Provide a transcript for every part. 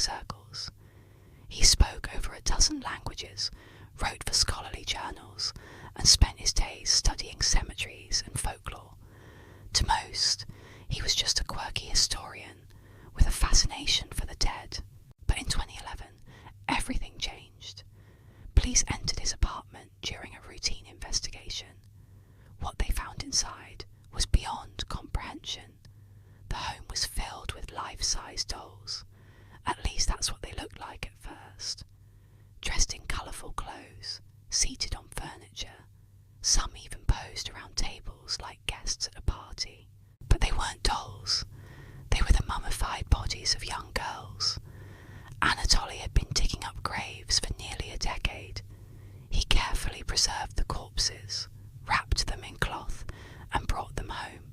circles. He spoke over a dozen languages, wrote for scholarly journals, and spent his days studying cemeteries and folklore. To most, he was just a quirky historian with a fascination for the dead. But in 2011, everything changed. Police entered his apartment during a routine investigation. What they found inside was beyond comprehension. The home was filled with life-size dolls. At least that's what they looked like at first. Dressed in colourful clothes, seated on furniture. Some even posed around tables like guests at a party. But they weren't dolls. They were the mummified bodies of young girls. Anatoly had been digging up graves for nearly a decade. He carefully preserved the corpses, wrapped them in cloth, and brought them home.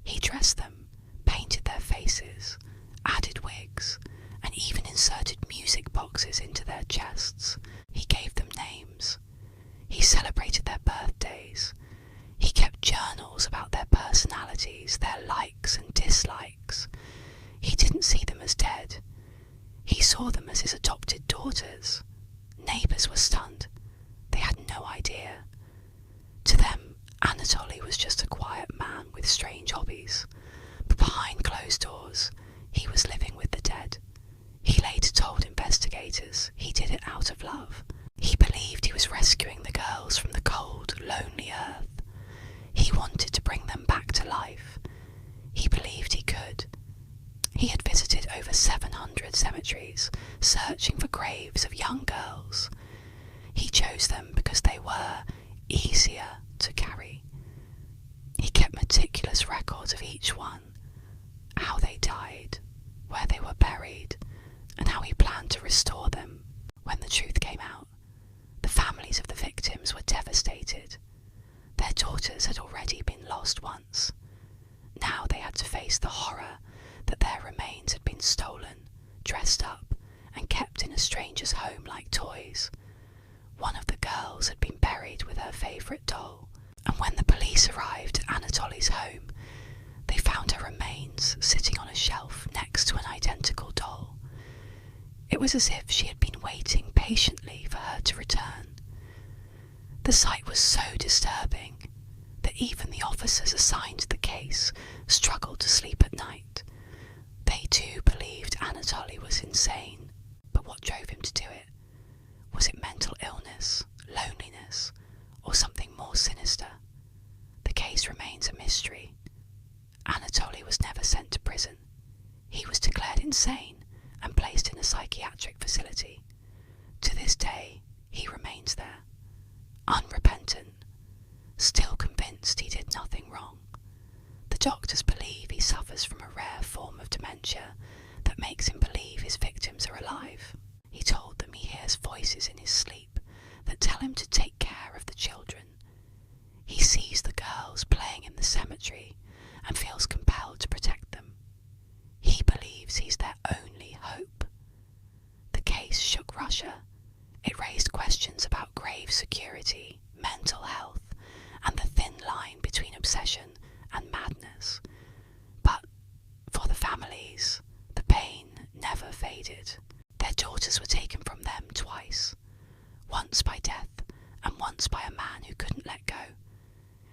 He dressed them, painted their faces, added wigs, and even inserted music boxes into their chests. He gave them names. He celebrated their birthdays. He kept journals about their personalities, their likes and dislikes. He didn't see them as dead. He saw them as his adopted daughters. Neighbours were stunned. They had no idea. To them, Anatoly was just a quiet man with strange hobbies. But behind closed doors, he was living with the dead. He later told investigators he did it out of love. He believed he was rescuing the girls from the cold, lonely earth. He wanted to bring them back to life. He believed he could. He had visited over 700 cemeteries, searching for graves of young girls. He chose them because they were easier to carry. He kept meticulous records of each one, how they died, where they were buried, and how he planned to restore them. When the truth came out, the families of the victims were devastated. Their daughters had already been lost once. Now they had to face the horror that their remains had been stolen, dressed up, and kept in a stranger's home like toys. One of the girls had been buried with her favourite doll, and when the police arrived at Anatoly's home, they found her remains sitting on a shelf next to an identical doll. It was as if she had been waiting patiently for her to return. The sight was so disturbing that even the officers assigned to the case struggled to sleep at night. They too believed Anatoly was insane, but what drove him to do it? Was it mental illness, loneliness, or something more sinister? The case remains a mystery. Anatoly was never sent to prison. He was declared insane and placed in a psychiatric facility. To this day, he remains there, unrepentant, still convinced he did nothing wrong. The doctors believe he suffers from a rare form of dementia that makes him believe his victims are alive. He told them he hears voices in his sleep that tell him to take care of the children. He sees the girls playing in the cemetery and feels compelled to protect them. He believes he's their only hope. The case shook Russia. It raised questions about grave security, mental health, and the thin line between obsession and madness. But for the families, the pain never faded. Their daughters were taken from them twice, once by death and once by a man who couldn't let go.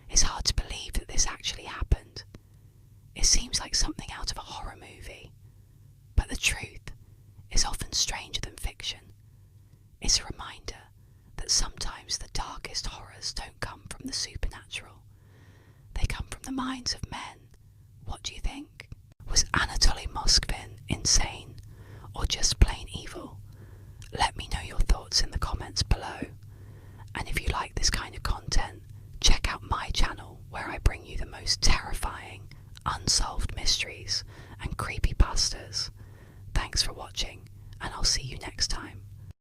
It's hard to believe that this actually happened. It seems like something out of a horror movie, but the truth is often stranger than fiction. It's a reminder that sometimes the darkest horrors don't come from the supernatural. They come from the minds of men. What do you think? Was Anatoly Moskvin insane or just plain evil? Let me know your thoughts in the comments below. And if you like this kind of content, check out my channel where I bring you the most terrifying, unsolved mysteries and creepypastas. Thanks for watching, and I'll see you next time.